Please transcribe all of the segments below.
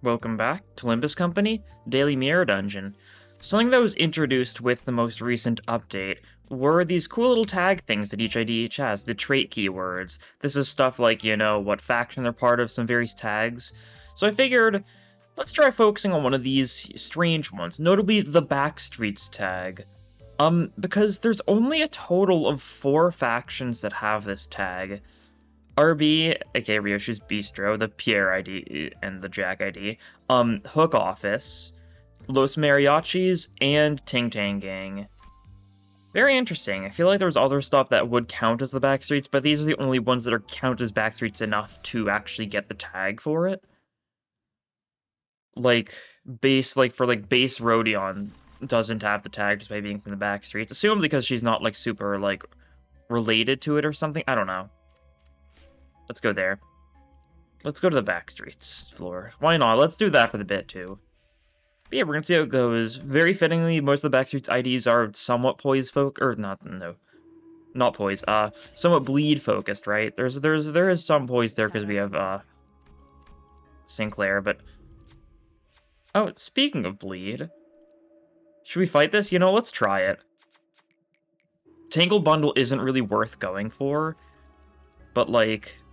Welcome back to Limbus Company, Daily Mirror Dungeon. Something that was introduced with the most recent update were these cool little tag things that each ID each has, the trait keywords. This is stuff like, what faction they're part of, some various tags. So I figured, let's try focusing on one of these strange ones, notably the Backstreets tag. Because there's only a total of 4 factions that have this tag. RB, aka Ryoshi's Bistro, the Pierre ID, and the Jack ID, Hook Office, Los Mariachis, and Ting Tang Gang. Very interesting. I feel like there was other stuff that would count as the Backstreets, but these are the only ones that are count as Backstreets enough to actually get the tag for it. Base Rodion doesn't have the tag just by being from the Backstreets. Assume because she's not, super, related to it or something. I don't know. Let's go there. Let's go to the Backstreets floor. Why not? Let's do that for the bit, too. But yeah, we're gonna see how it goes. Very fittingly, most of the Backstreets IDs are somewhat not poise, somewhat bleed focused, right? There is some poise there because we have, Sinclair, but... Oh, speaking of bleed... Should we fight this? Let's try it. Tangle Bundle isn't really worth going for, but,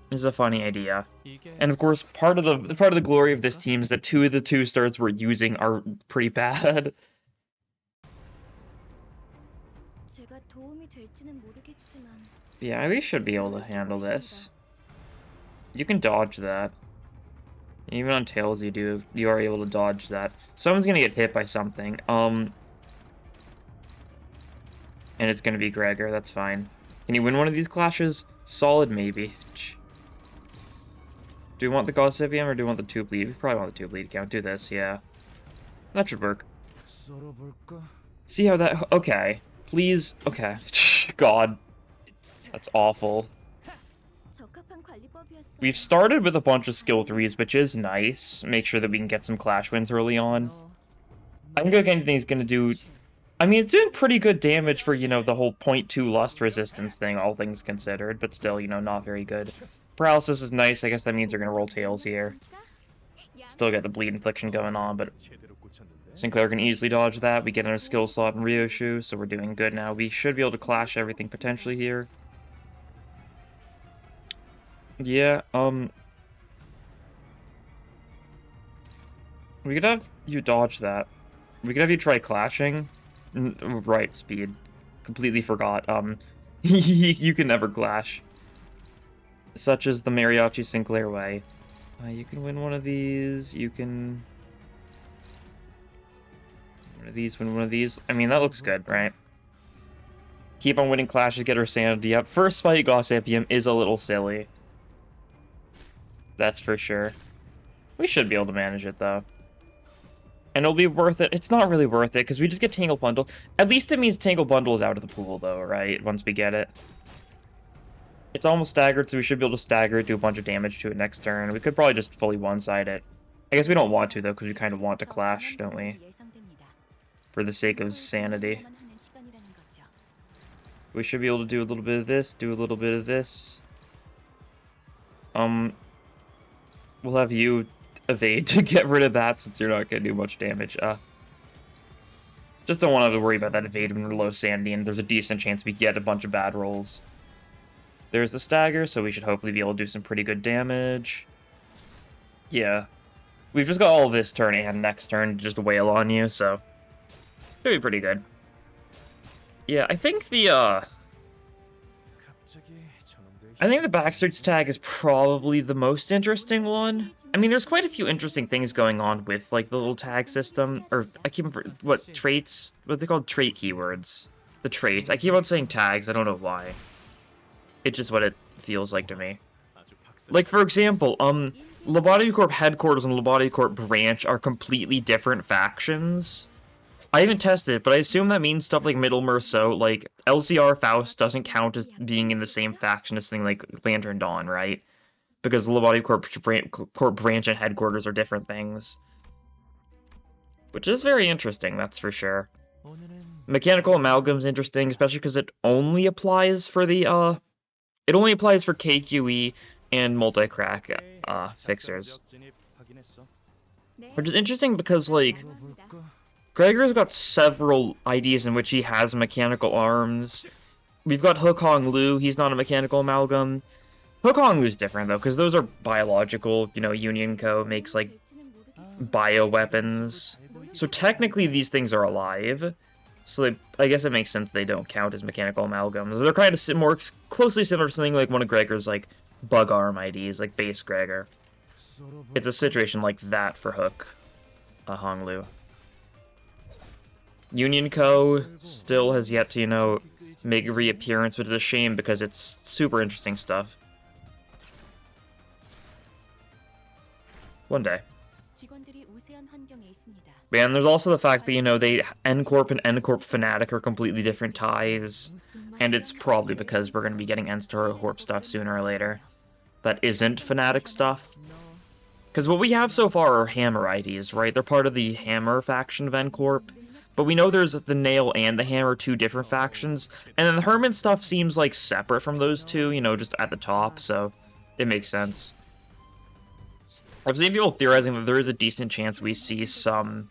is a funny idea. And of course, part of the glory of this team is that 2 of the 2 stars we're using are pretty bad. Yeah, we should be able to handle this. You can dodge that. Even on Tails you are able to dodge that. Someone's gonna get hit by something. And it's gonna be Gregor, that's fine. Can you win one of these clashes? Solid maybe. Do we want the Gossipium or do we want the 2 bleed? We probably want the 2 bleed count. Do this, yeah. That should work. See how that... Okay. Please. Okay. God. That's awful. We've started with a bunch of skill 3s, which is nice. Make sure that we can get some clash wins early on. I think anything's gonna do... I mean, it's doing pretty good damage for, the whole 0.2 lust resistance thing, all things considered, but still, not very good. Paralysis is nice. I guess that means they're gonna roll Tails here. Still got the bleed infliction going on, but Sinclair can easily dodge that. We get in a skill slot in Ryoshu, so we're doing good now. We should be able to clash everything potentially here. Yeah, we could have you dodge that. We could have you try clashing. Right, speed. Completely forgot. You can never clash. Such as the Mariachi Sinclair way. You can win one of these, you can... win one of these. I mean, that looks good, right? Keep on winning clashes, get our sanity up. First fight Gossipium is a little silly. That's for sure. We should be able to manage it, though. And it'll be worth it. It's not really worth it, because we just get Tangle Bundle. At least it means Tangle Bundle is out of the pool, though, right? Once we get it. It's almost staggered, so we should be able to stagger it, do a bunch of damage to it next turn. We could probably just fully one-side it. I guess we don't want to, though, because we kind of want to clash, don't we? For the sake of sanity. We should be able to do a little bit of this, do a little bit of this. We'll have you evade to get rid of that, since you're not going to do much damage. Just don't want to worry about that evade when we're low sanity, and there's a decent chance we get a bunch of bad rolls. There's the stagger, so we should hopefully be able to do some pretty good damage. Yeah. We've just got all this turn and next turn to just wail on you, so... should be pretty good. Yeah, I think the Backstreets tag is probably the most interesting one. I mean, there's quite a few interesting things going on with, the little tag system. Or, I keep... what, traits? What are they called? Trait keywords. The traits. I keep on saying tags, I don't know why. It's just what it feels like to me. For example, Lobotomy Corp Headquarters and Lobotomy Corp Branch are completely different factions. I haven't tested it, but I assume that means stuff like Middle Merceau, LCR Faust doesn't count as being in the same faction as something like Lantern Dawn, right? Because Lobotomy Corp Branch and Headquarters are different things. Which is very interesting, that's for sure. Mechanical Amalgam's interesting, especially because it only applies for the, it only applies for KQE and multi-crack fixers. Which is interesting because, like, Gregor's got several IDs in which he has mechanical arms. We've got Hook Hong Lu, he's not a mechanical amalgam. Hook Hong Lu's different, though, because those are biological. You know, Union Co. makes, like, bioweapons. So technically these things are alive. So I guess it makes sense they don't count as mechanical amalgams. They're kind of more closely similar to something like one of Gregor's, like, bug arm IDs, like base Gregor. It's a situation like that for Hook Hong Lu. Union Co. still has yet to, you know, make a reappearance, which is a shame because it's super interesting stuff. One day. Yeah, and there's also the fact that, you know, N Corp and N Corp Fnatic are completely different ties, and it's probably because we're going to be getting N-Star Corp stuff sooner or later that isn't Fnatic stuff. Because what we have so far are Hammer IDs, right? They're part of the Hammer faction of N Corp, but we know there's the Nail and the Hammer, two different factions, and then the Herman stuff seems like separate from those two, you know, just at the top, so it makes sense. I've seen people theorizing that there is a decent chance we see some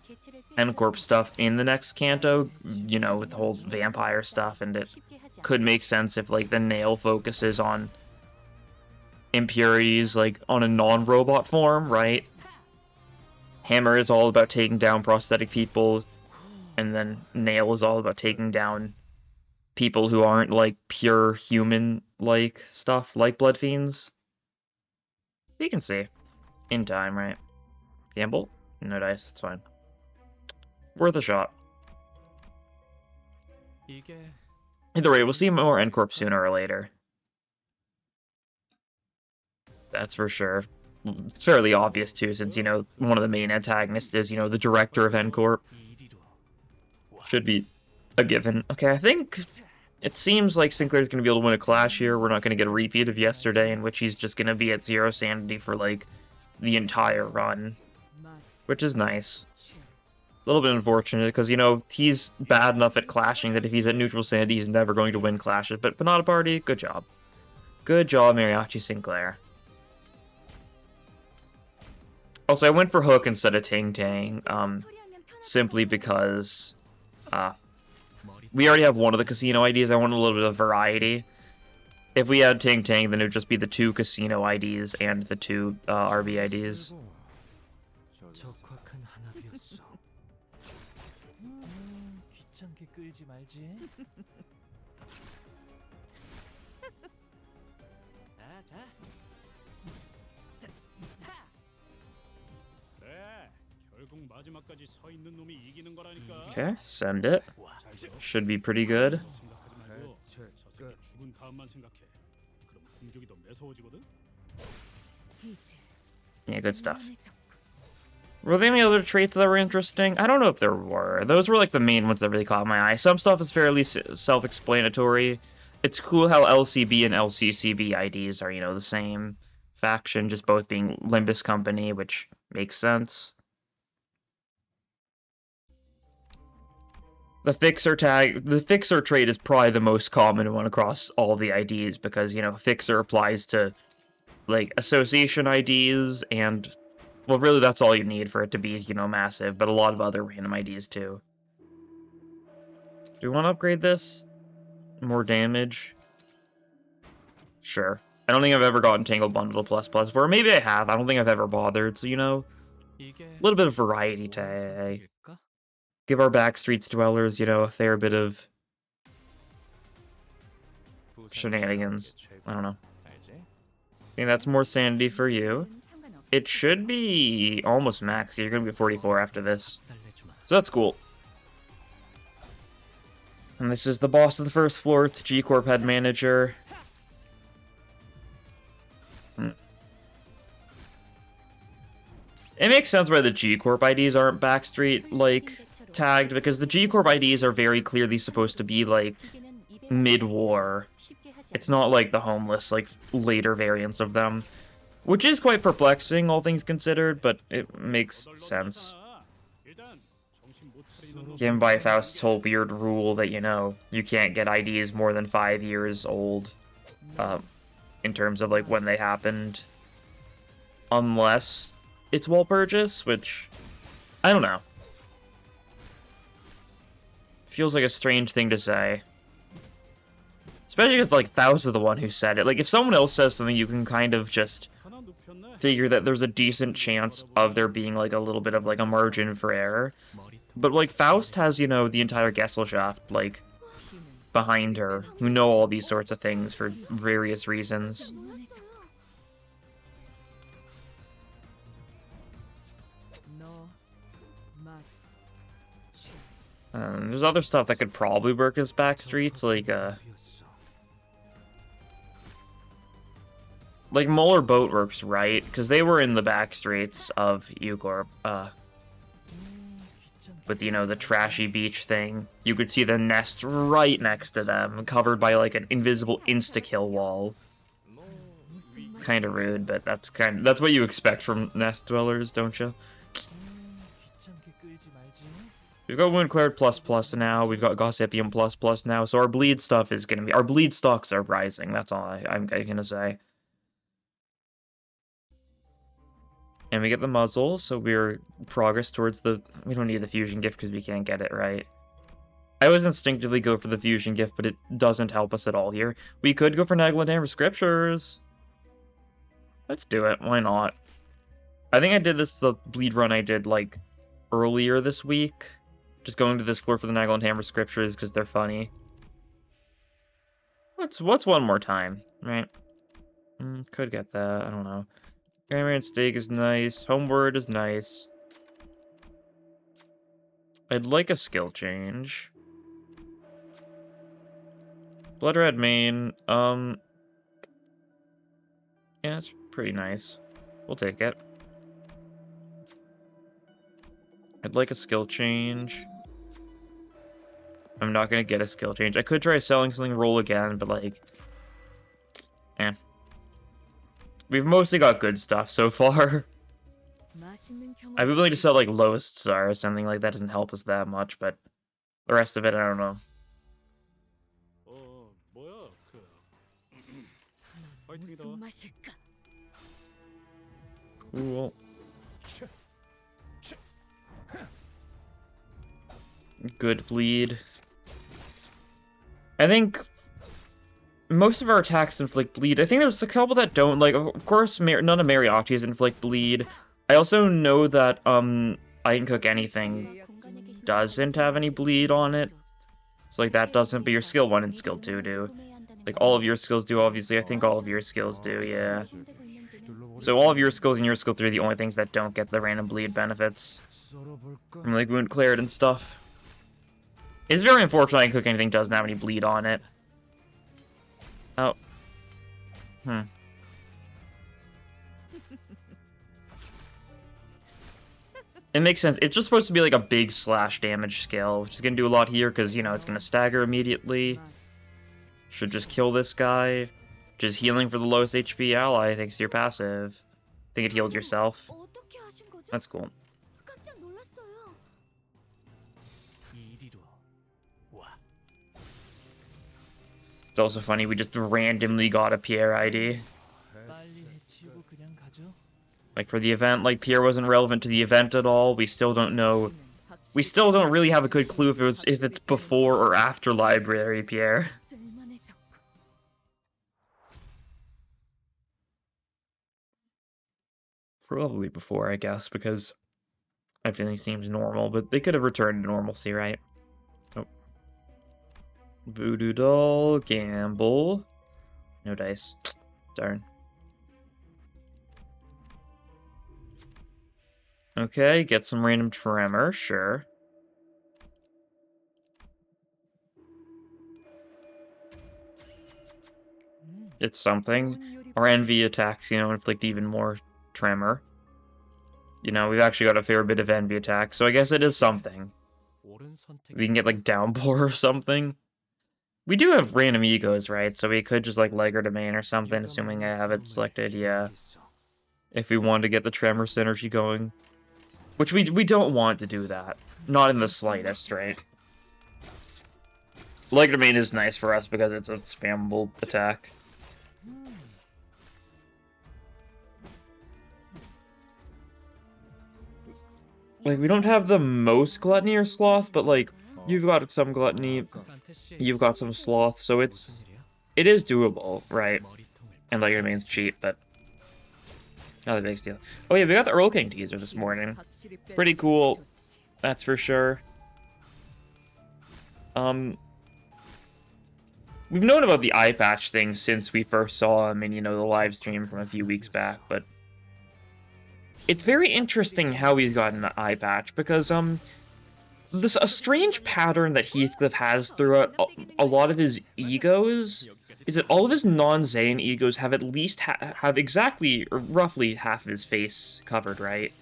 N-Corp stuff in the next Kanto, you know, with the whole vampire stuff, and it could make sense if, like, the Nail focuses on impurities, like, on a non-robot form, right? Hammer is all about taking down prosthetic people, and then Nail is all about taking down people who aren't, like, pure human-like stuff, like Blood Fiends. We can see. In time, right? Gamble? No dice, that's fine. Worth a shot. Either way, we'll see more N-Corp sooner or later. That's for sure. It's fairly obvious, too, since, you know, one of the main antagonists is, you know, the director of N-Corp. Should be a given. Okay, I think it seems like Sinclair's going to be able to win a clash here. We're not going to get a repeat of yesterday, in which he's just going to be at 0 sanity for, like, the entire run, which is nice. A little bit unfortunate, because, you know, he's bad enough at clashing that if he's at neutral sanity, he's never going to win clashes. But Banana Party, good job. Good job, Mariachi Sinclair. Also, I went for Hook instead of Ting Tang, simply because we already have one of the casino IDs. I want a little bit of variety. If we had Ting Tang, then it would just be the 2 casino IDs and the 2 RB IDs. Okay, send it. Should be pretty good. Yeah, good stuff. Were there any other traits that were interesting? I don't know if there were. Those were like the main ones that really caught my eye. Some stuff is fairly self-explanatory. It's cool how LCB and LCCB IDs are, you know, the same faction, just both being Limbus Company, which makes sense. The Fixer trait is probably the most common one across all the IDs because, you know, Fixer applies to, like, association IDs and, well, really that's all you need for it to be, you know, massive, but a lot of other random IDs too. Do we want to upgrade this? More damage? Sure. I don't think I've ever gotten Tangled Bundle plus before. Maybe I have. I don't think I've ever bothered, so, you know, a little bit of variety tag. Give our Backstreets dwellers, you know, a fair bit of shenanigans. I don't know. I think that's more sanity for you. It should be almost max. You're going to be 44 after this. So that's cool. And this is the boss of the first floor. It's G-Corp head manager. It makes sense why the G-Corp IDs aren't Backstreet, like, tagged, because the G-Corp IDs are very clearly supposed to be, like, mid-war. It's not like the homeless, like, later variants of them. Which is quite perplexing, all things considered, but it makes sense. Given by Faust's whole weird rule that, you know, you can't get IDs more than 5 years old, in terms of, like, when they happened. Unless its wall purchase, which, I don't know. Feels like a strange thing to say. Especially because, like, Faust is the one who said it. Like, if someone else says something, you can kind of just figure that there's a decent chance of there being, like, a little bit of, like, a margin for error. But, like, Faust has, you know, the entire Gesellschaft, like, behind her, who know all these sorts of things for various reasons. There's other stuff that could probably work as Backstreets, like Muller Boatworks, right? Because they were in the Backstreets of Eucorp, with, you know, the trashy beach thing. You could see the nest right next to them, covered by, like, an invisible insta-kill wall. Kind of rude, but that's what you expect from nest dwellers, don't you? We've got Wound Cleared ++ now, we've got Gossipium ++ now, so our bleed stuff is gonna be... Our bleed stocks are rising, that's all I'm gonna say. And we get the muzzle, so we're progress towards the... We don't need the fusion gift because we can't get it, right? I always instinctively go for the fusion gift, but it doesn't help us at all here. We could go for Nagla Hammer Scriptures. Let's do it, why not? I think I did the bleed run I did, like, earlier this week. Just going to this floor for the Nagla Hammer Scriptures because they're funny. What's one more time, right? Could get that, I don't know. Grammar Steak is nice. Homeward is nice. I'd like a skill change. Blood Red Mane, yeah, it's pretty nice. We'll take it. I'd like a skill change. I'm not gonna get a skill change. I could try selling something, roll again, but, like, eh. We've mostly got good stuff so far. I'd be willing to sell, like, lowest star or something, like, that doesn't help us that much, but the rest of it, I don't know. Cool. Good bleed. I think most of our attacks inflict bleed. I think there's a couple that don't. Like, of course, none of Mariachi's inflict bleed. I also know that, I Can Cook Anything doesn't have any bleed on it. So, like, that doesn't, but your skill 1 and skill 2 do. Like, all of your skills do, obviously. I think all of your skills do, yeah. So all of your skills and your skill 3 are the only things that don't get the random bleed benefits. From, like, Wound Cleared and stuff. It's very unfortunate I Can Cook Anything doesn't have any bleed on it. Oh. It makes sense. It's just supposed to be like a big slash damage skill, which is going to do a lot here because, you know, it's going to stagger immediately. Should just kill this guy. Just healing for the lowest HP ally thanks to your passive. I think it healed yourself. That's cool. It's also funny, we just randomly got a Pierre ID. Like, for the event, like, Pierre wasn't relevant to the event at all. We still don't know. We still don't really have a good clue if it's before or after Library Pierre. Probably before, I guess, because everything seems normal, but they could have returned to normalcy, right? Oh. Voodoo Doll, gamble. No dice. Darn. Okay, get some random tremor, sure. It's something. Our envy attacks, you know, inflict even more tremor. You know, we've actually got a fair bit of envy attacks, so I guess it is something. We can get, like, downpour or something. We do have random egos, right? So we could just, like, Liger Domain or something, assuming I have it selected, yeah. If we want to get the tremor synergy going. Which we don't want to do that. Not in the slightest, right? Liger Domain is nice for us because it's a spammable attack. Like, we don't have the most gluttony or sloth, but, like, you've got some gluttony, you've got some sloth, so it is doable, right? And, like, it remains cheap, but not a big deal. Oh yeah, we got the Earl King teaser this morning. Pretty cool, that's for sure. We've known about the eye patch thing since we first saw him in, you know, the live stream from a few weeks back, but it's very interesting how he's gotten the eye patch, because, a strange pattern that Heathcliff has throughout a lot of his egos is that all of his non-Zayn egos have at least have exactly, or roughly, half of his face covered, right?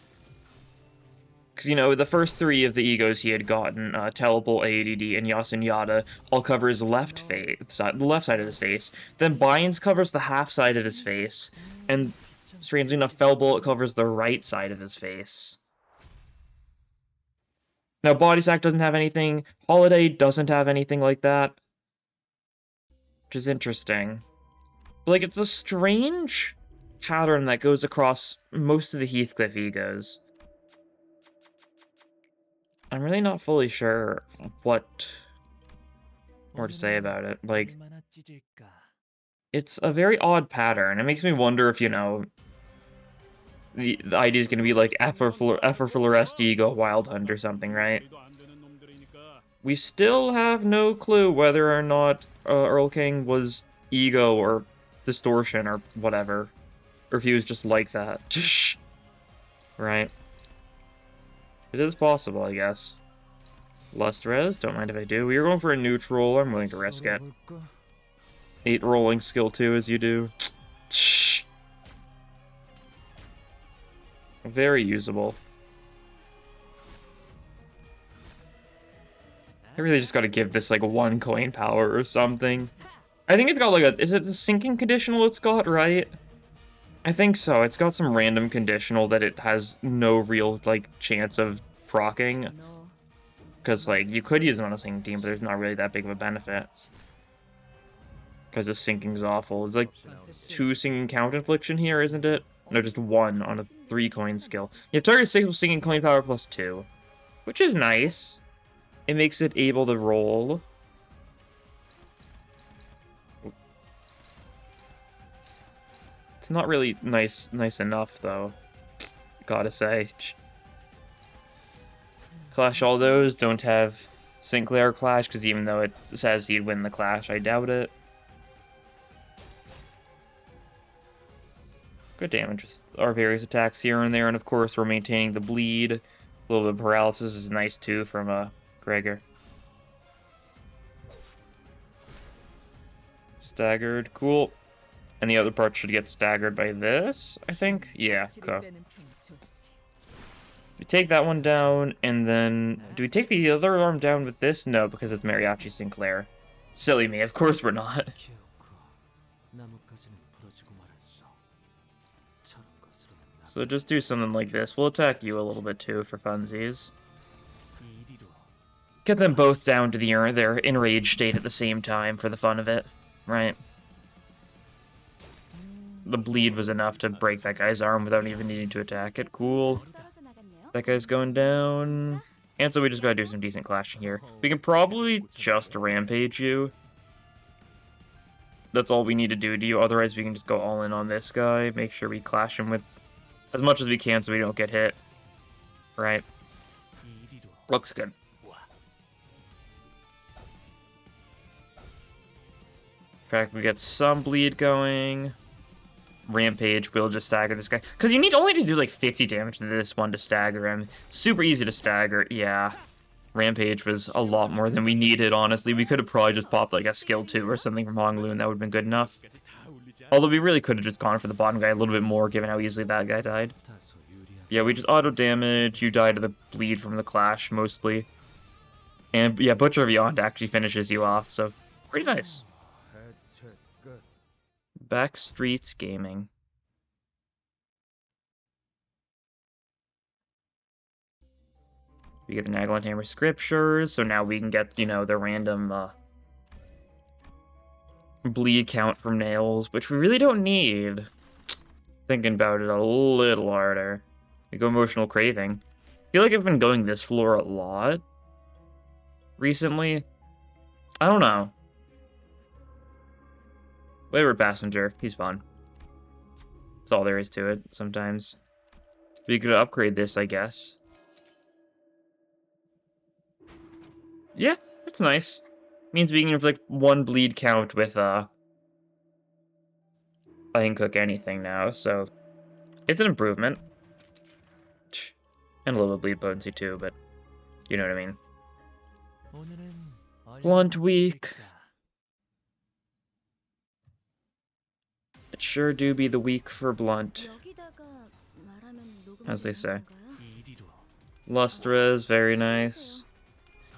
Because, you know, the first three of the egos he had gotten, Teleport, ADD, and Yasunyata, all cover his left side of his face. Then Bynes covers the half side of his face, and strangely enough, Fellbolt covers the right side of his face. Now, Body Sack doesn't have anything, Holiday doesn't have anything like that, which is interesting. But, like, it's a strange pattern that goes across most of the Heathcliff egos. I'm really not fully sure what more to say about it. Like, it's a very odd pattern. It makes me wonder if, you know, the idea is going to be like Effer Ego Wild Hunt or something, right? We still have no clue whether or not Earl King was ego or distortion or whatever. Or if he was just like that. Right. It is possible, I guess. Lust res, don't mind if I do. We are going for a neutral, I'm willing to risk it. 8 rolling skill 2 as you do. Very usable. I really just gotta give this like 1 coin power or something. I think it's got like a, is it the sinking conditional it's got, right? I think so. It's got some random conditional that it has no real like chance of proccing. Because like you could use it on a sinking team, but there's not really that big of a benefit. Because the sinking's awful. It's like 2 sinking count infliction here, isn't it? No, just 1 on a 3 coin skill. You have target 6 with sinking coin power plus 2. Which is nice. It makes it able to roll. It's not really nice enough though. Gotta say. Clash all those, don't have Sinclair Clash, because even though it says he'd win the Clash, I doubt it. Good damage with our various attacks here and there, and of course we're maintaining the bleed. A little bit of paralysis is nice too from Gregor. Staggered, cool. And the other part should get staggered by this, I think? Yeah, okay. We take that one down, and then... Do we take the other arm down with this? No, because it's Mariachi Sinclair. Silly me, of course we're not. So just do something like this. We'll attack you a little bit too, for funsies. Get them both down to their enraged state at the same time for the fun of it, right? The bleed was enough to break that guy's arm without even needing to attack it. Cool. That guy's going down. And so we just gotta do some decent clashing here. We can probably just rampage you. That's all we need to do to you. Otherwise, we can just go all in on this guy. Make sure we clash him with as much as we can so we don't get hit. Right. Looks good. In fact, we get some bleed going. Rampage will just stagger this guy. Because you need only to do like 50 damage to this one to stagger him. Super easy to stagger, yeah. Rampage was a lot more than we needed, honestly. We could have probably just popped like a skill 2 or something from Honglu and that would have been good enough. Although we really could have just gone for the bottom guy a little bit more given how easily that guy died. Yeah, we just auto damage. You die to the bleed from the clash mostly. And yeah, Butcher Beyond actually finishes you off, so pretty nice. Backstreets Gaming. We get the Nagalon Hammer Scriptures, so now we can get, you know, the random bleed count from nails, which we really don't need. Thinking about it a little harder. We go Emotional Craving. feel like I've been going this floor a lot recently. I don't know. Whatever, passenger. He's fun. That's all there is to it, sometimes. We could upgrade this, I guess. Yeah, that's nice. Means we can inflict 1 bleed count with, I can cook anything now, so... It's an improvement. And a little bit bleed potency too, but... You know what I mean. Blunt weak. It sure do be the weak for blunt. As they say. Lustra is very nice.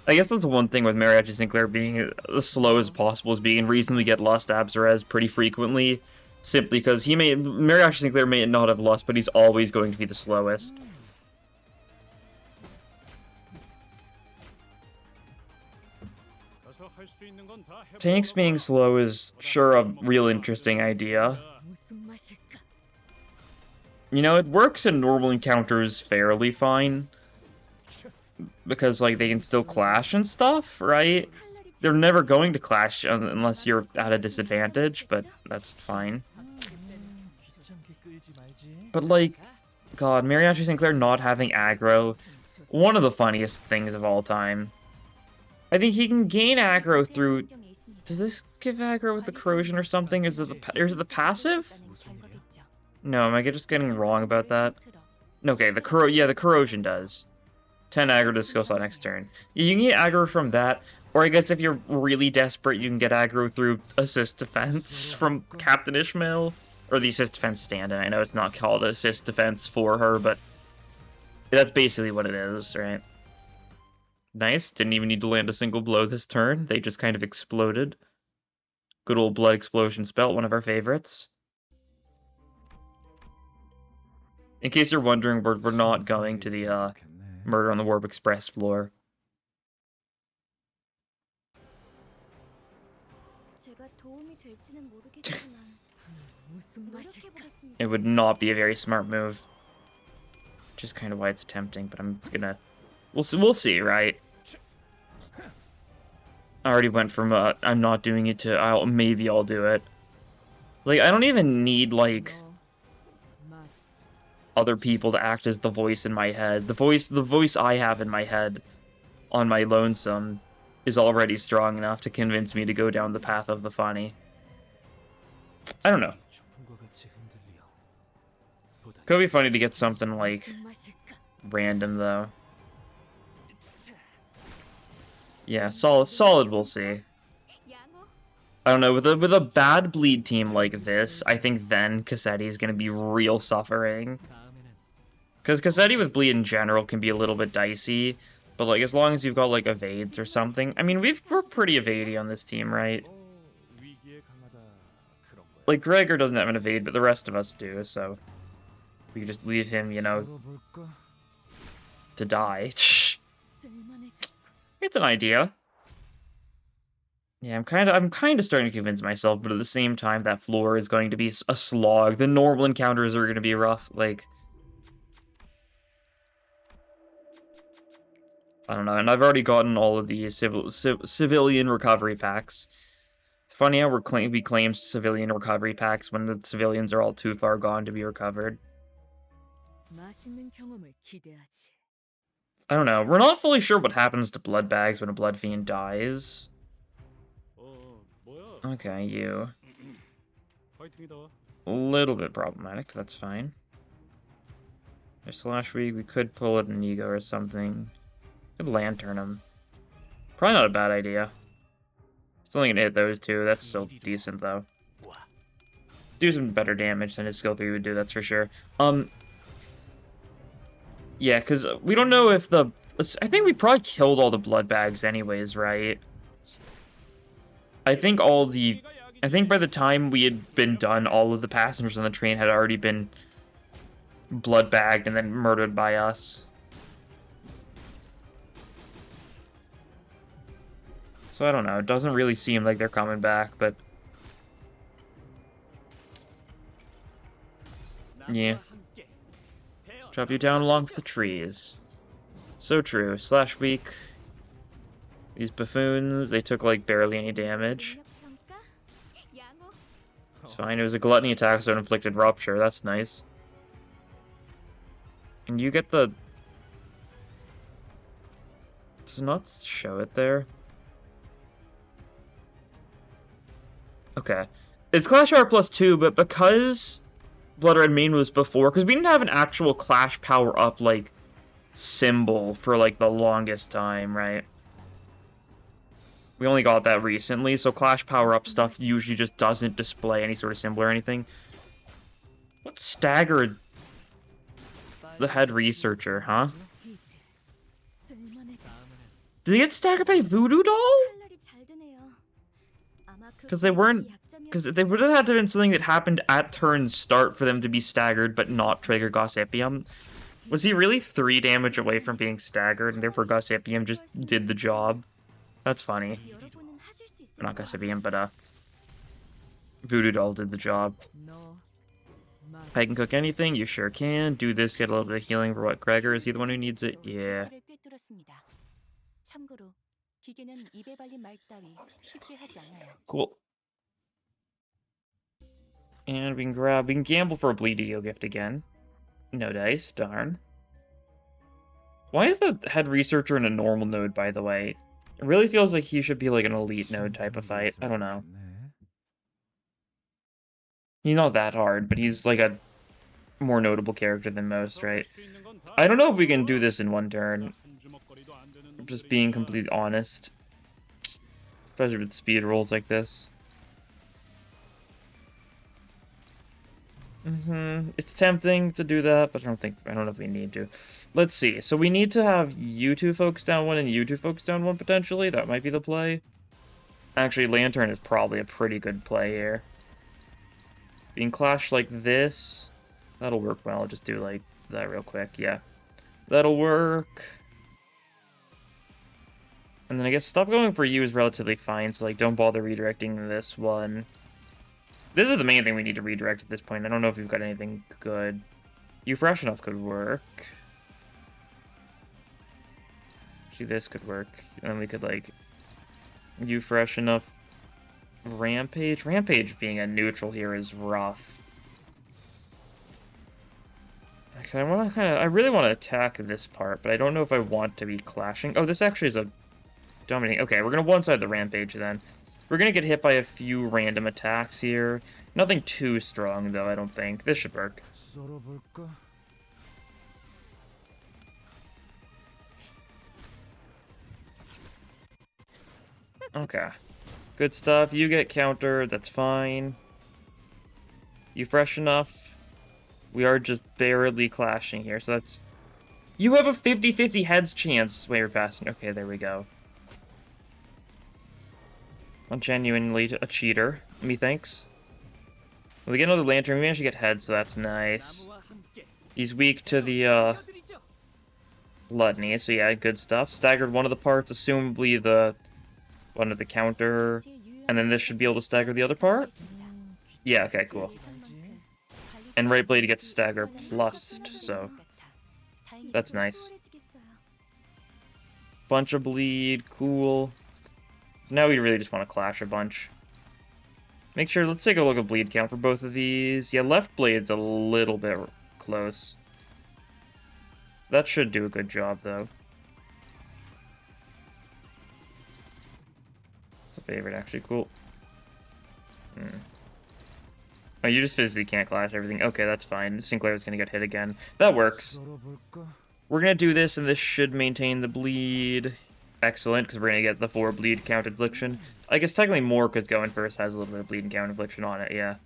I guess that's the one thing with Mariachi Sinclair being as slow as possible is being reasonably get Lust Abzerez pretty frequently. Simply because Mariachi Sinclair may not have Lust, but he's always going to be the slowest. Tanks being slow is sure a real interesting idea. You know, it works in normal encounters fairly fine. Because, like, they can still clash and stuff, right? They're never going to clash unless you're at a disadvantage, but that's fine. But, like, God, Mariachi Sinclair not having aggro, one of the funniest things of all time. I think he can gain aggro through... Does this give aggro with the corrosion or something? Is it the passive? No, am I just getting wrong about that? Okay, the corrosion does. 10 aggro to skill slot next turn. You can get aggro from that, or I guess if you're really desperate, you can get aggro through assist defense from Captain Ishmael, or the assist defense stand-in. I know it's not called assist defense for her, but that's basically what it is, right? Nice. Didn't even need to land a single blow this turn. They just kind of exploded. Good old Blood Explosion spell, one of our favorites. In case you're wondering, we're not going to the Murder on the Warp Express floor. It would not be a very smart move. Which is kind of why it's tempting, but I'm gonna... We'll see, right? I already went from, I'm not doing it to, maybe I'll do it. Like, I don't even need, like... other people to act as the voice in my head. The voice I have in my head on my lonesome is already strong enough to convince me to go down the path of the funny. I don't know. Could be funny to get something like random though. Yeah, solid we'll see. I don't know, with a bad bleed team like this, I think then Cassetti is gonna be real suffering. Because Cassetti with bleed in general can be a little bit dicey, but like as long as you've got like evades or something. I mean, we're pretty evadey on this team, right? Like Gregor doesn't have an evade, but the rest of us do, so we can just leave him, you know, to die. It's an idea. Yeah, I'm kind of starting to convince myself, but at the same time, that floor is going to be a slog. The normal encounters are going to be rough. Like, I don't know, and I've already gotten all of the civilian recovery packs. It's funny how we claim civilian recovery packs when the civilians are all too far gone to be recovered. I don't know. We're not fully sure what happens to blood bags when a blood fiend dies. Okay, you. A little bit problematic, that's fine. There's Slash Week, we could pull it an ego or something. Could lantern him. Probably not a bad idea. Still only gonna hit those two, that's still decent though. Do some better damage than his skill 3 would do, that's for sure. Yeah, because we don't know if the... I think we probably killed all the blood bags anyways, right? I think by the time we had been done, all of the passengers on the train had already been blood bagged and then murdered by us. So I don't know, it doesn't really seem like they're coming back, but... yeah. Drop you down along with the trees. So true. Slash weak. These buffoons, they took like barely any damage. It's fine. It was a gluttony attack, so it inflicted rupture. That's nice. And you get the... Does it not show it there? Okay. It's Clash Power +2, but because Blood Red Mane was before, because we didn't have an actual Clash Power up, like, symbol for, like, the longest time, right? We only got that recently, so Clash Power up stuff usually just doesn't display any sort of symbol or anything. What staggered the head researcher, huh? Did he get staggered by Voodoo Doll? Because they weren't... Because they would have had to have been something that happened at turn start for them to be staggered but not trigger Gossipium. Was he really 3 damage away from being staggered and therefore Gossipium just did the job? That's funny. Not Gossipium, but Voodoo Doll did the job. I can cook anything, you sure can. Do this, get a little bit of healing for what, Gregor? Is he the one who needs it? Yeah. Cool. And we can gamble for a Bleed Ego gift again. No dice, darn. Why is the head researcher in a normal node, by the way? It really feels like he should be like an elite node type of fight. I don't know. He's not that hard, but he's like a more notable character than most, right? I don't know if we can do this in one turn. Just being completely honest. Especially with speed rolls like this. It's tempting to do that, but I don't know if we need to. Let's see. So we need to have you two folks down one and you two folks down one potentially. That might be the play. Actually, Lantern is probably a pretty good play here. Being clashed like this, that'll work well. I'll just do like that real quick. Yeah, that'll work. And then I guess stop going for you is relatively fine. So like, don't bother redirecting this one. This is the main thing we need to redirect at this point. I don't know if we've got anything good. You fresh enough could work. Actually, this could work. And then we could like you fresh enough. Rampage. Rampage being a neutral here is rough. Okay, I really want to attack this part, but I don't know if I want to be clashing. Oh, this actually is a dominating. Okay, we're gonna one-side the Rampage then. We're gonna get hit by a few random attacks here. Nothing too strong though, I don't think. This should work. Okay. Good stuff. You get countered, that's fine. You fresh enough? We are just barely clashing here, so that's... You have a 50-50 heads chance. Wait, you're passing. Okay, there we go. I'm genuinely a cheater. Methinks. We get another Lantern. We managed to get heads, so that's nice. He's weak to the, Gluttony, so yeah, good stuff. Staggered one of the parts, assumably the... one of the counter, and then this should be able to stagger the other part? Yeah, okay, cool. And right blade gets stagger plus, so that's nice. Bunch of bleed, cool. Now we really just want to clash a bunch. Make sure, let's take a look at bleed count for both of these. Yeah, left blade's a little bit close. That should do a good job, though. It's a favorite, actually. Cool. Oh, you just physically can't clash everything. Okay, that's fine. Sinclair's gonna get hit again. That works. We're gonna do this, and this should maintain the bleed. Excellent, because we're gonna get the 4 bleed count infliction. I guess technically more, because going first has a little bit of bleed and count infliction on it, yeah.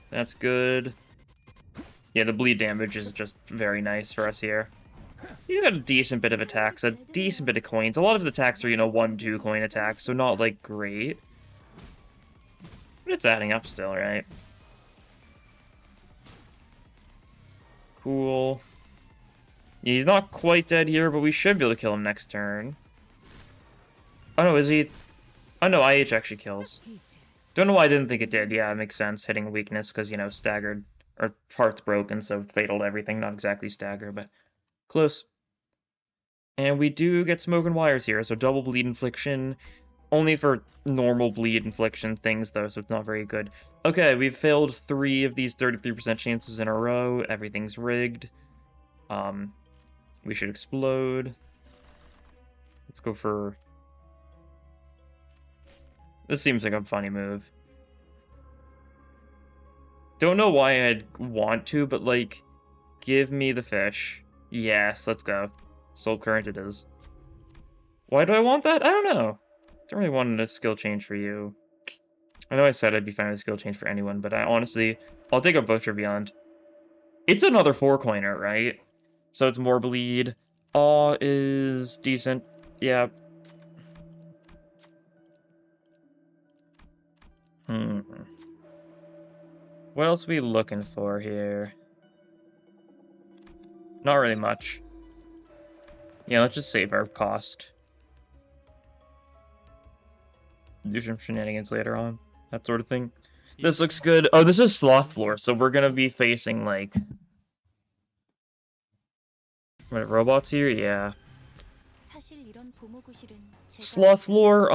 That's good. Yeah, the bleed damage is just very nice for us here. He's got a decent bit of attacks, a decent bit of coins. A lot of his attacks are, 1-2 coin attacks, so not, like, great. But it's adding up still, right? Cool. Yeah, he's not quite dead here, but we should be able to kill him next turn. Oh no, is he... Oh no, IH actually kills. Don't know why I didn't think it did. Yeah, it makes sense. Hitting a weakness, because, staggered. Or heart's broken, so fatal to everything. Not exactly stagger, but... Close. And we do get smoke and wires here, so double bleed infliction. Only for normal bleed infliction things, though, so it's not very good. Okay, we've failed 3 of these 33% chances in a row. Everything's rigged. We should explode. Let's go for... This seems like a funny move. Don't know why I'd want to, but, like, give me the fish. Yes, let's go. Soul Current it is. Why do I want that? I don't know. Don't really want a skill change for you. I know I said I'd be fine with a skill change for anyone, but I honestly... I'll take a Butcher Beyond. It's another 4-coiner, right? So it's more bleed. Awe is decent. Yeah. What else are we looking for here? Not really much. Yeah, let's just save our cost. Do some shenanigans later on. That sort of thing. This looks good. Oh, this is Sloth Floor, so we're gonna be facing, like... What, robots here? Yeah. Sloth Floor,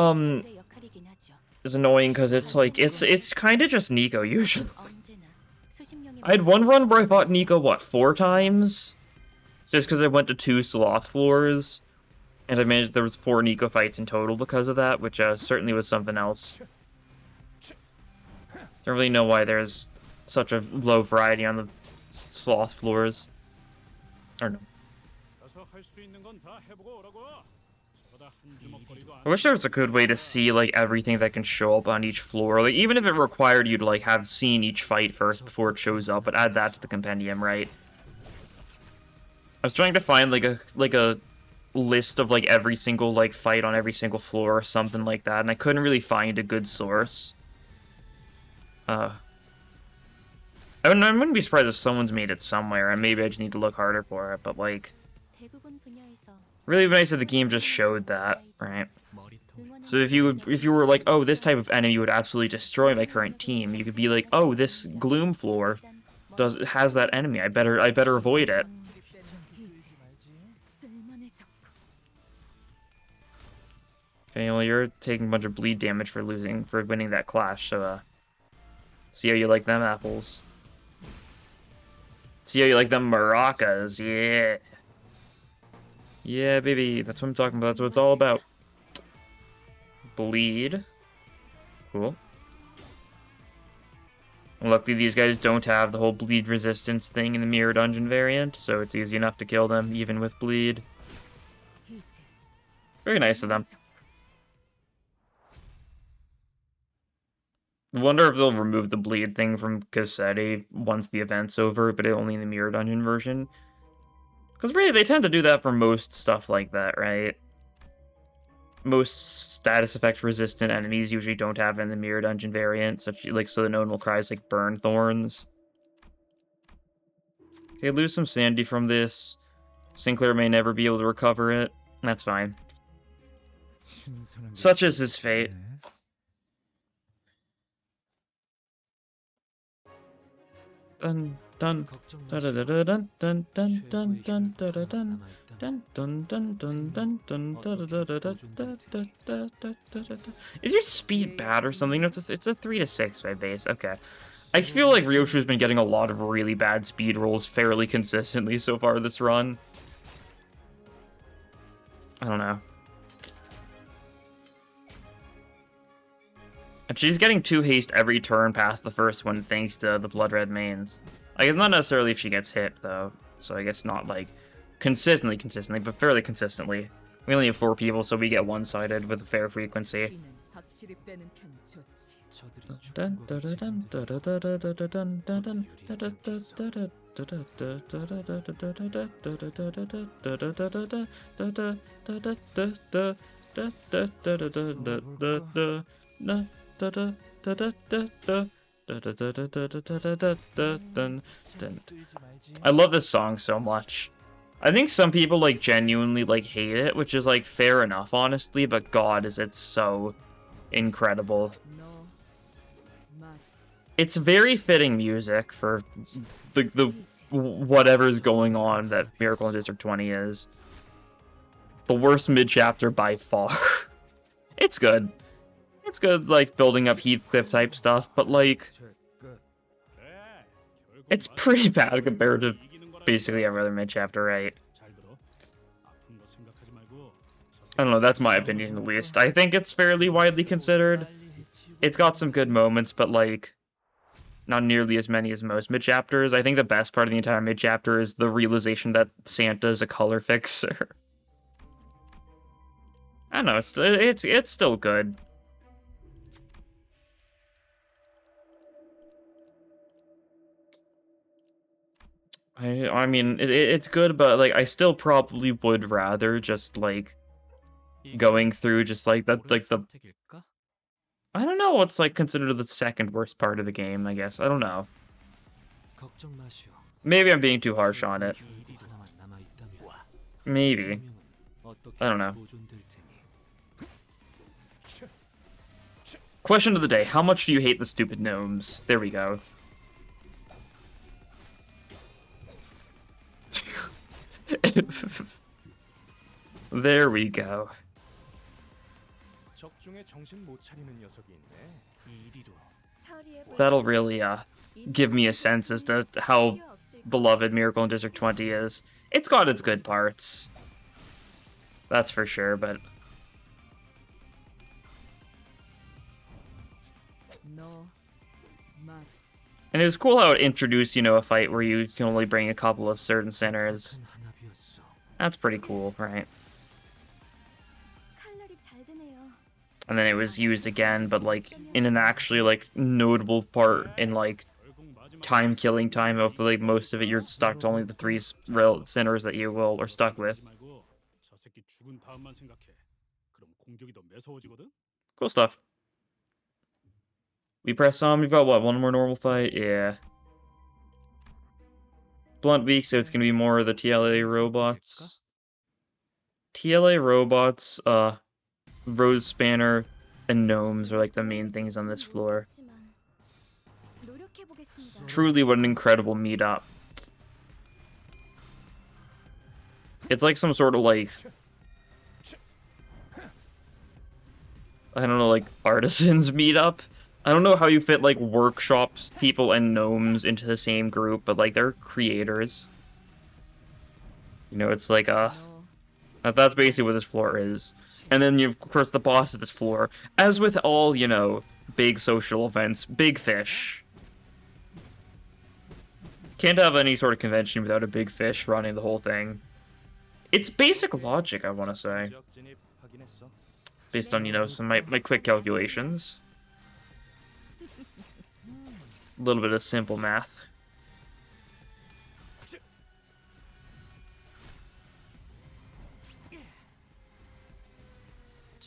is annoying because it's like, it's kind of just Nico, usually. I had one run where I fought Nico, what, 4 times? Just because I went to 2 Sloth Floors. And I managed there was 4 Nico fights in total because of that, which certainly was something else. Don't really know why there's such a low variety on the Sloth Floors. I don't know. I wish there was a good way to see, like, everything that can show up on each floor. Like, even if it required you to, like, have seen each fight first before it shows up, but add that to the compendium, right? I was trying to find, like a list of, like, every single, like, fight on every single floor or something like that, and I couldn't really find a good source. I wouldn't be surprised if someone's made it somewhere, and maybe I just need to look harder for it, but, like... Really nice that the game just showed that, right? So if you were like, oh, this type of enemy would absolutely destroy my current team, you could be like, oh, this Gloom floor has that enemy. I better avoid it. Okay, well, you're taking a bunch of bleed damage for winning that clash, so see how you like them apples. See how you like them maracas, yeah. Yeah, baby, that's what I'm talking about. That's what it's all about. Bleed. Cool. Luckily, these guys don't have the whole bleed resistance thing in the Mirror Dungeon variant, so it's easy enough to kill them, even with bleed. Very nice of them. I wonder if they'll remove the bleed thing from Cassetti once the event's over, but only in the Mirror Dungeon version. Because really, they tend to do that for most stuff like that, right? Most status effect resistant enemies usually don't have it in the Mirror Dungeon variant, such like so no one will cry like Burn Thorns. Okay, lose some sanity from this. Sinclair may never be able to recover it. That's fine. Such is his fate. Dun dun dun dun dun dun dun dun dun dun dun dun dun dun dun dun. Is your speed bad or something? No, it's a 3 to 6 by base. Okay. I feel like Ryoshu's been getting a lot of really bad speed rolls fairly consistently so far this run. I don't know. And she's getting 2 haste every turn past the first one thanks to the Blood Red mains. I guess not necessarily if she gets hit, though. So I guess not, like, consistently, but fairly consistently. We only have 4 people, so we get one-sided with a fair frequency. I love this song so much. I think some people like genuinely like hate it, which is like fair enough, honestly, but God, is it so incredible. It's very fitting music for the whatever's going on that Miracle in District 20 is. The worst mid-chapter by far. It's good. It's good, like, building up Heathcliff type stuff, but, like, it's pretty bad compared to basically every other mid-chapter, right? I don't know, that's my opinion at least. I think it's fairly widely considered. It's got some good moments, but, like, not nearly as many as most mid-chapters. I think the best part of the entire mid-chapter is the realization that Santa's a color fixer. I don't know, it's still good. I mean, it's good, but, like, I still probably would rather just, like, going through just, like, the I don't know what's, like, considered the second worst part of the game, I guess. I don't know. Maybe I'm being too harsh on it. Maybe. I don't know. Question of the day. How much do you hate the stupid gnomes? There we go. There we go. That'll really give me a sense as to how beloved Miracle in District 20 is. It's got its good parts. That's for sure, but and it was cool how it introduced, you know, a fight where you can only bring a couple of certain centers. That's pretty cool, right? And then it was used again, but, like, in an actually, like, notable part in, like, killing time. Hopefully, like, most of it, you're stuck to only the 3 centers that you are stuck with. Cool stuff. We press on. We've got, what, one more normal fight? Yeah. Blunt weak, so it's going to be more of the TLA robots. TLA robots, Rose Spanner, and Gnomes are, like, the main things on this floor. Truly, what an incredible meetup. It's like some sort of, like, I don't know, like, artisans meetup. I don't know how you fit, like, workshops, people, and gnomes into the same group, but, like, they're creators. You know, it's like, that's basically what this floor is. And then, you, of course, the boss of this floor. As with all, you know, big social events, big fish. Can't have any sort of convention without a big fish running the whole thing. It's basic logic, I want to say. Based on, you know, some my quick calculations. A little bit of simple math.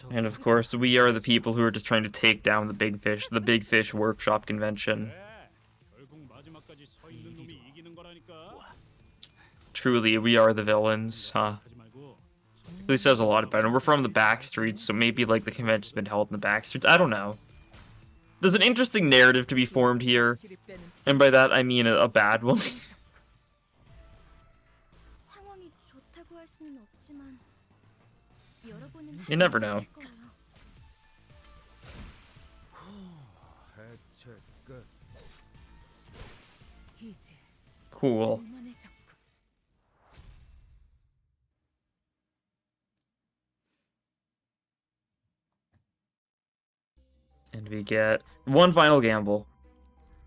And of course, we are the people who are just trying to take down the Big Fish Workshop convention. Truly, we are the villains, huh? At least says a lot about it. We're from the Backstreets, so maybe, like, the convention's been held in the Backstreets. I don't know. There's an interesting narrative to be formed here, and by that I mean a bad one. You never know. Cool. And we get one final gamble.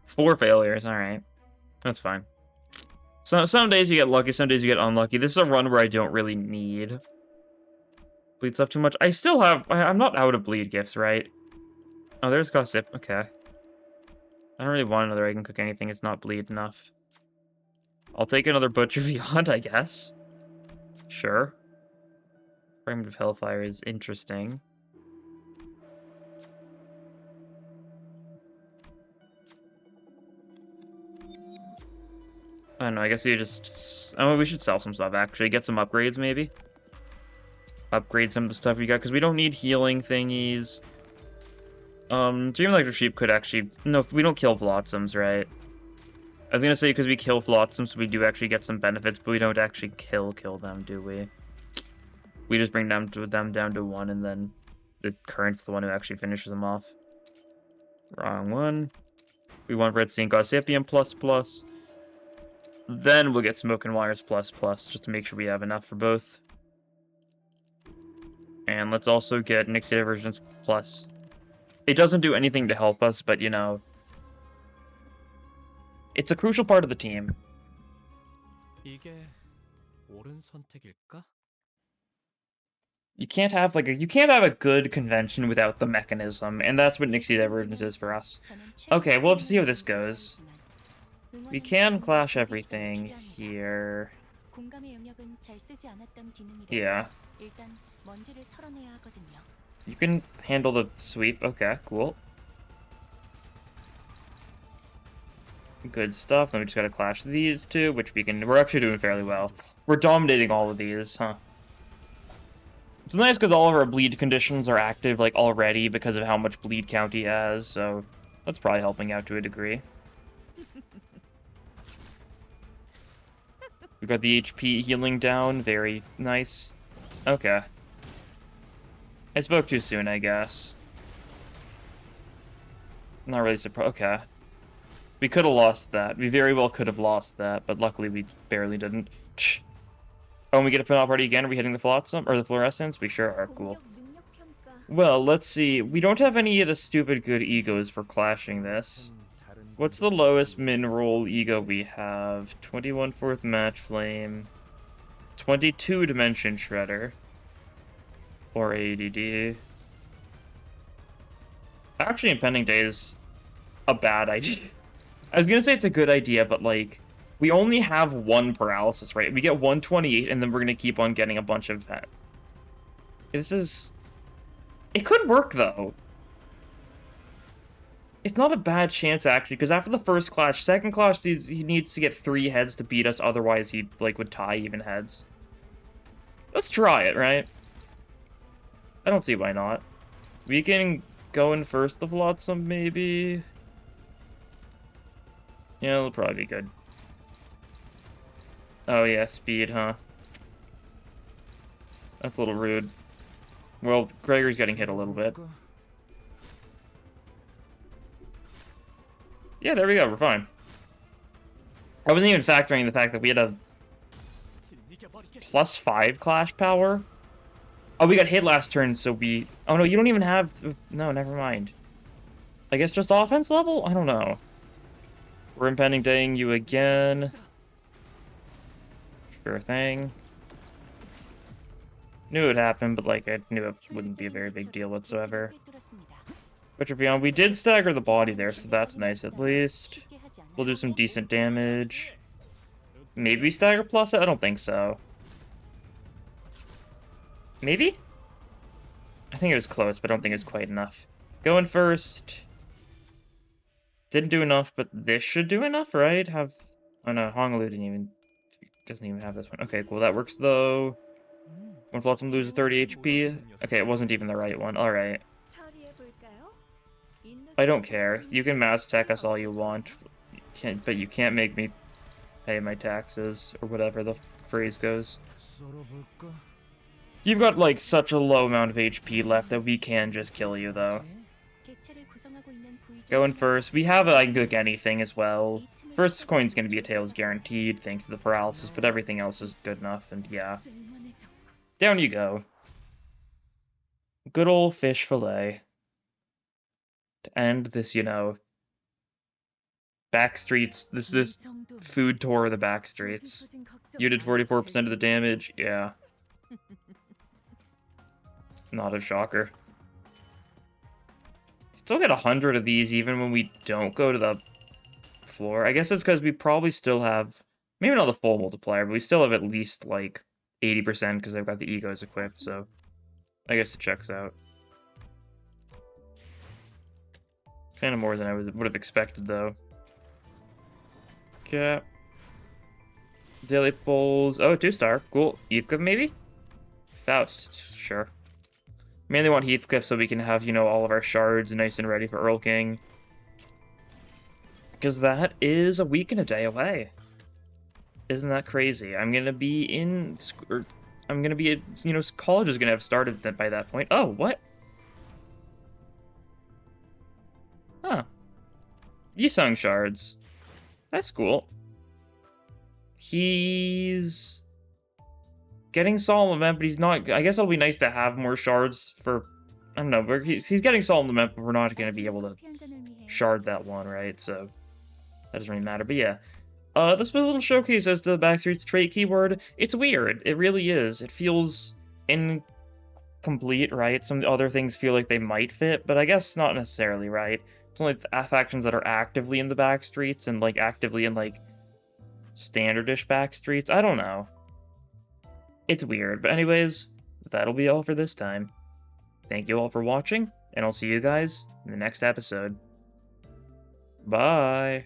4 failures, alright. That's fine. So, some days you get lucky, some days you get unlucky. This is a run where I don't really need bleed stuff too much. I still have... I'm not out of bleed gifts, right? Oh, there's gossip. Okay. I don't really want another egg and cook anything. It's not bleed enough. I'll take another Butcher Beyond, I guess. Sure. Fragment of Hellfire is interesting. I don't know, I guess you just... Oh, we should sell some stuff, actually. Get some upgrades, maybe? Upgrade some of the stuff we got, because we don't need healing thingies. Dream Electro Sheep could actually... No, we don't kill Blossoms, right? I was gonna say because we kill Flotsam, so we do actually get some benefits, but we don't actually kill them, do we? We just bring them down to 1, and then the current's the one who actually finishes them off. Wrong one. We want Red Sea and Gossypian ++. Then we'll get Smoke and Wires ++, just to make sure we have enough for both. And let's also get Nixie Divergence +. It doesn't do anything to help us, but you know, it's a crucial part of the team. 이게 옳은 선택일까? You can't have a good convention without the mechanism, and that's what Nixie Divergence is for us. Okay, we'll have to see how this goes. We can clash everything here. Yeah. You can handle the sweep. Okay, cool. Good stuff. Then we just gotta clash these two, which we're actually doing fairly well. We're dominating all of these, huh? It's nice because all of our bleed conditions are active, like, already because of how much bleed count he has, so that's probably helping out to a degree. We got the HP healing down, very nice. Okay. I spoke too soon, I guess. Not really surprised. Okay. We could have lost that. We very well could have lost that, but luckily we barely didn't. Oh, and we get a penalty party again? Are we hitting the Flotsam? Or the Fluorescence? We sure are. Cool. Well, let's see. We don't have any of the stupid good egos for clashing this. What's the lowest min roll ego we have? 21 4th Match Flame. 22 Dimension Shredder. Or ADD. Actually, Impending Day is a bad idea. I was gonna say it's a good idea, but like, we only have 1 paralysis, right? We get 128, and then we're gonna keep on getting a bunch of that. This is... It could work, though. It's not a bad chance, actually, because after the first clash, second clash, he needs to get 3 heads to beat us, otherwise he, like, would tie even heads. Let's try it, right? I don't see why not. We can go in first the Flotsam, maybe? Yeah, it'll probably be good. Oh yeah, speed, huh? That's a little rude. Well, Gregor's getting hit a little bit. Yeah, there we go, we're fine. I wasn't even factoring the fact that we had a +5 clash power. Oh, we got hit last turn, so we... Oh no, you don't even have... No, never mind. I guess just offense level? I don't know. We're Impending Daying you again. Sure thing. Knew it would happen, but like I knew it wouldn't be a very big deal whatsoever. Beyond, we did stagger the body there, so that's nice at least. We'll do some decent damage. Maybe we stagger plus it? I don't think so. Maybe? I think it was close, but I don't think it's quite enough. Going first. Didn't do enough, but this should do enough, right? Oh no, Honolulu doesn't even have this one. Okay, cool, that works though. One Flotsam loses 30 HP. Okay, it wasn't even the right one. Alright. I don't care. You can mass attack us all you want. But you can't make me pay my taxes, or whatever the phrase goes. You've got, like, such a low amount of HP left that we can just kill you, though. Going first. We have a good anything as well. First coin's gonna be a Tails guaranteed, thanks to the paralysis, but everything else is good enough, and yeah. Down you go. Good old fish fillet. To end this, you know, Backstreets, this food tour of the Backstreets. You did 44% of the damage, yeah. Not a shocker. Still get 100 of these even when we don't go to the floor. I guess it's because we probably still have, maybe not the full multiplier, but we still have at least like 80% because I've got the egos equipped, so I guess it checks out. Kind of more than I would have expected, though. Okay. Daily polls. Oh, 2-star. Cool. Heathcliff, maybe? Faust. Sure. Mainly want Heathcliff so we can have, you know, all of our shards nice and ready for Earl King. Because that is a week and a day away. Isn't that crazy? I'm gonna be in, or I'm gonna be, college is gonna have started by that point. Oh, what? Huh. Yisung shards. That's cool. He's getting Solemn Event, but he's not. I guess it'll be nice to have more shards for. I don't know. He's getting Solemn Event, but we're not going to be able to shard that one, right? So that doesn't really matter. But yeah, this was a little showcase as to the Backstreets trait keyword. It's weird. It really is. It feels incomplete, right? Some other things feel like they might fit, but I guess not necessarily, right? It's only the factions that are actively in the Backstreets and like actively in like standardish Backstreets. I don't know. It's weird, but anyways, that'll be all for this time. Thank you all for watching, and I'll see you guys in the next episode. Bye!